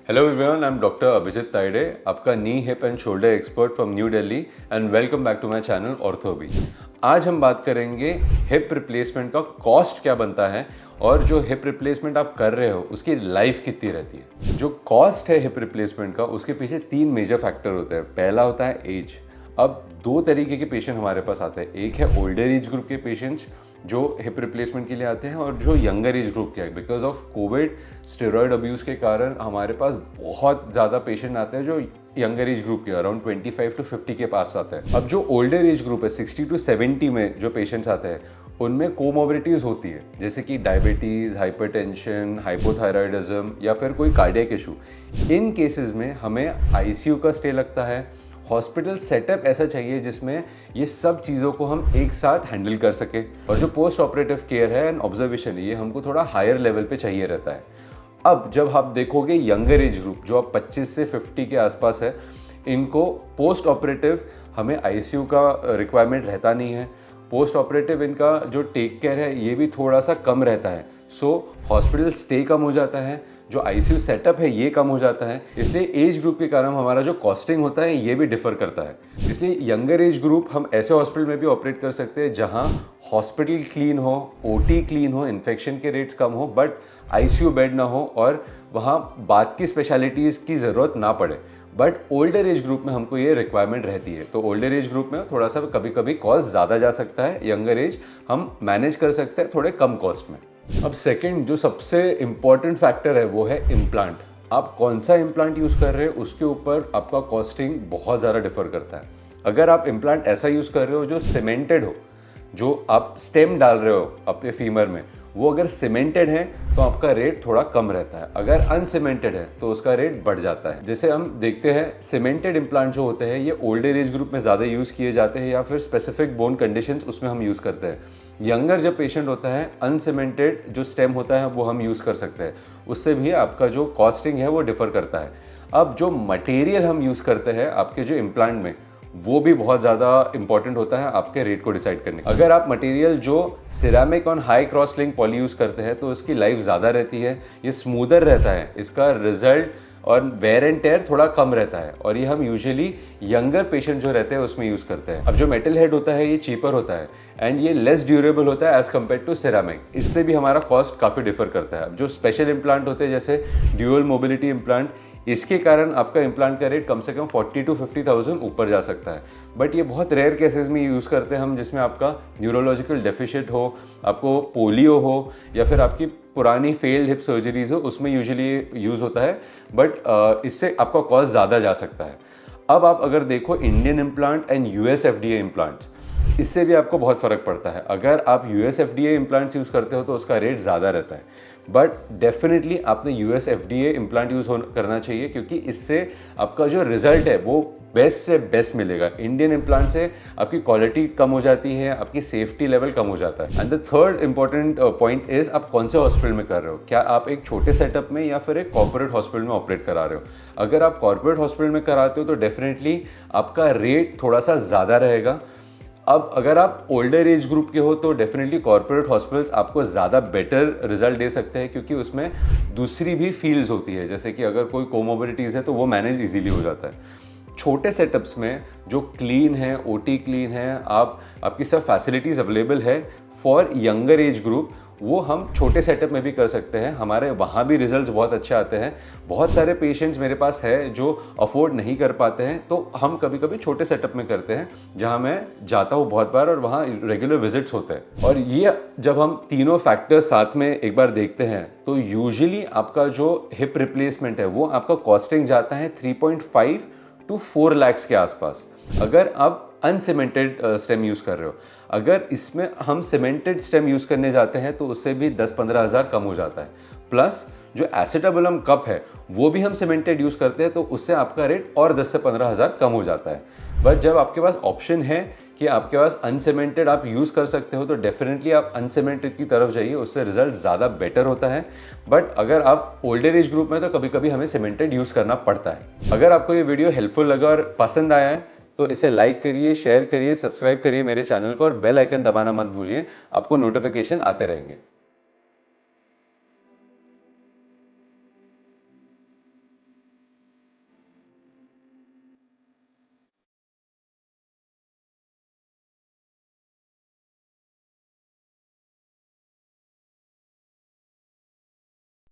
Hello everyone, I'm Dr. Abhijit Taide, आपका knee hip and shoulder expert from New Delhi and welcome back to my channel Orthobee. आज हम बात करेंगे hip replacement का cost क्या बनता है और जो हिप रिप्लेसमेंट आप कर रहे हो उसकी लाइफ कितनी रहती है। जो कॉस्ट है हिप रिप्लेसमेंट का, उसके पीछे तीन मेजर फैक्टर होते हैं। पहला होता है एज। अब दो तरीके के पेशेंट हमारे पास आते हैं, एक है ओल्डर एज ग्रुप के पेशेंट्स जो हिप रिप्लेसमेंट के लिए आते हैं और जो यंगर एज ग्रुप के हैं। Because of Covid steroid abuse के कारण हमारे पास बहुत ज़्यादा पेशेंट आते हैं जो यंगर एज ग्रुप के अराउंड 25 to 50 के पास आते हैं। अब जो ओल्डर एज ग्रुप है 60 to 70 में जो पेशेंट्स आते हैं उनमें कोमोबिलिटीज़ होती है, जैसे कि डायबिटीज़, हाइपरटेंशन, हाइपोथायराइडिज्म या फिर कोई कार्डियक इशू। इन केसेस में हमें आईसीयू का स्टे लगता है। हॉस्पिटल सेटअप ऐसा चाहिए जिसमें ये सब चीज़ों को हम एक साथ हैंडल कर सके। और जो पोस्ट ऑपरेटिव केयर है एंड ऑब्जर्वेशन, ये हमको थोड़ा हायर लेवल पे चाहिए रहता है। अब जब आप देखोगे यंगर एज ग्रुप जो अब 25 से 50 के आसपास है, इनको पोस्ट ऑपरेटिव हमें आईसीयू का रिक्वायरमेंट रहता नहीं है। पोस्ट ऑपरेटिव इनका जो टेक केयर है ये भी थोड़ा सा कम रहता है। सो हॉस्पिटल स्टे कम हो जाता है, जो आईसीयू सेटअप है ये कम हो जाता है। इसलिए एज ग्रुप के कारण हमारा जो कॉस्टिंग होता है ये भी डिफर करता है। इसलिए यंगर एज ग्रुप हम ऐसे हॉस्पिटल में भी ऑपरेट कर सकते हैं जहां हॉस्पिटल क्लीन हो, ओटी क्लीन हो, इन्फेक्शन के रेट्स कम हो, बट आईसीयू बेड ना हो और वहाँ बात की स्पेशलिटीज़ की ज़रूरत ना पड़े। बट ओल्डर एज ग्रुप में हमको ये रिक्वायरमेंट रहती है। तो ओल्डर एज ग्रुप में थोड़ा सा कभी कभी कॉस्ट ज़्यादा जा सकता है, यंगर एज हम मैनेज कर सकते हैं थोड़े कम कॉस्ट में। अब सेकंड जो सबसे इम्पॉर्टेंट फैक्टर है वो है इम्प्लांट। आप कौन सा इम्प्लांट यूज़ कर रहे हो उसके ऊपर आपका कॉस्टिंग बहुत ज़्यादा डिफर करता है। अगर आप इम्प्लांट ऐसा यूज़ कर रहे हो जो सीमेंटेड हो, जो आप स्टेम डाल रहे हो अपने फीमर में, वो अगर सीमेंटेड है तो आपका रेट थोड़ा कम रहता है। अगर अनसीमेंटेड है तो उसका रेट बढ़ जाता है। जैसे हम देखते हैं सीमेंटेड इम्प्लांट जो होते हैं ये ओल्डर एज ग्रुप में ज़्यादा यूज़ किए जाते हैं या फिर स्पेसिफिक बोन कंडीशंस उसमें हम यूज़ करते हैं। यंगर जब पेशेंट होता है अनसीमेंटेड जो स्टेम होता है वो हम यूज़ कर सकते हैं। उससे भी आपका जो कॉस्टिंग है वो डिफर करता है। अब जो मटेरियल हम यूज़ करते हैं आपके जो इम्प्लांट में, वो भी बहुत ज़्यादा इंपॉर्टेंट होता है आपके रेट को डिसाइड करने। अगर आप मटेरियल जो सिरेमिक और high cross link poly use करते हैं तो इसकी लाइफ ज़्यादा रहती है, ये स्मूदर रहता है, इसका रिजल्ट और वेयर एंड टेयर थोड़ा कम रहता है और ये हम यूजुअली यंगर पेशेंट जो रहते हैं उसमें यूज़ करते हैं। अब जो मेटल हेड होता है ये चीपर होता है एंड ये लेस ड्यूरेबल होता है एज कम्पेयर टू सिरेमिक। इससे भी हमारा कॉस्ट काफ़ी डिफर करता है। अब जो स्पेशल इम्प्लांट होते हैं जैसे ड्यूअल मोबिलिटी इम्प्लांट, इसके कारण आपका इम्प्लांट का रेट कम से कम 40 to 50,000 ऊपर जा सकता है। बट ये बहुत रेयर केसेस में यूज़ करते हैं हम, जिसमें आपका न्यूरोलॉजिकल डेफिशिट हो, आपको पोलियो हो या फिर आपकी पुरानी फेल्ड हिप सर्जरीज हो, उसमें यूजुअली यूज़ होता है। बट इससे आपका कॉस्ट ज़्यादा जा सकता है। अब आप अगर देखो Indian implant and US FDA implants, इससे भी आपको बहुत फ़र्क पड़ता है। अगर आप यूएस एफडीए इम्प्लांट्स यूज़ करते हो तो उसका रेट ज़्यादा रहता है, बट डेफिनेटली आपने यूएस एफडीए इम्प्लांट यूज़ करना चाहिए क्योंकि इससे आपका जो रिजल्ट है वो बेस्ट से बेस्ट मिलेगा। इंडियन इम्प्लांट से आपकी क्वालिटी कम हो जाती है, आपकी सेफ्टी लेवल कम हो जाता है। And the third important point is आप कौन से हॉस्पिटल में कर रहे हो। क्या आप एक छोटे सेटअप में या फिर एक कॉर्पोरेट हॉस्पिटल में ऑपरेट करा रहे हो। अगर आप कॉर्पोरेट हॉस्पिटल में कराते हो तो डेफिनेटली आपका रेट थोड़ा सा ज़्यादा रहेगा। अब अगर आप ओल्डर एज ग्रुप के हो तो डेफिनेटली कॉर्पोरेट हॉस्पिटल्स आपको ज़्यादा बेटर रिजल्ट दे सकते हैं क्योंकि उसमें दूसरी भी फील्ड्स होती है, जैसे कि अगर कोई कोमोबिलिटीज़ है तो वो मैनेज इजीली हो जाता है। छोटे सेटअप्स में जो क्लीन है, ओटी क्लीन है, आपकी सब फैसिलिटीज़ अवेलेबल है फॉर यंगर एज ग्रुप, वो हम छोटे सेटअप में भी कर सकते हैं। हमारे वहाँ भी रिजल्ट्स बहुत अच्छे आते हैं। बहुत सारे पेशेंट्स मेरे पास है जो अफोर्ड नहीं कर पाते हैं, तो हम कभी कभी छोटे सेटअप में करते हैं जहाँ मैं जाता हूँ बहुत बार और वहाँ रेगुलर विजिट्स होते हैं। और ये जब हम तीनों फैक्टर्स साथ में एक बार देखते हैं तो यूजुअली आपका जो हिप रिप्लेसमेंट है वो आपका कॉस्टिंग जाता है 3.5 to 4 लाख के आसपास। अगर आप अनसीमेंटेड स्टेम यूज़ कर रहे हो, अगर इसमें हम सीमेंटेड स्टेम यूज़ करने जाते हैं तो उससे भी 10-15 हज़ार कम हो जाता है। प्लस जो एसिटाबुलम कप है वो भी हम सीमेंटेड यूज़ करते हैं तो उससे आपका रेट और 10 से 15 हज़ार कम हो जाता है। बट जब आपके पास ऑप्शन है कि आपके पास अनसीमेंटेड आप यूज़ कर सकते हो तो डेफिनेटली आप अनसीमेंटेड की तरफ जाइए, उससे रिजल्ट ज़्यादा बेटर होता है। बट अगर आप ओल्डर एज ग्रुप में तो कभी कभी हमें सीमेंटेड यूज़ करना पड़ता है। अगर आपको ये वीडियो हेल्पफुल लगा और पसंद आया है तो इसे लाइक करिए, शेयर करिए, सब्सक्राइब करिए मेरे चैनल को और बेल आइकन दबाना मत भूलिए, आपको नोटिफिकेशन आते रहेंगे।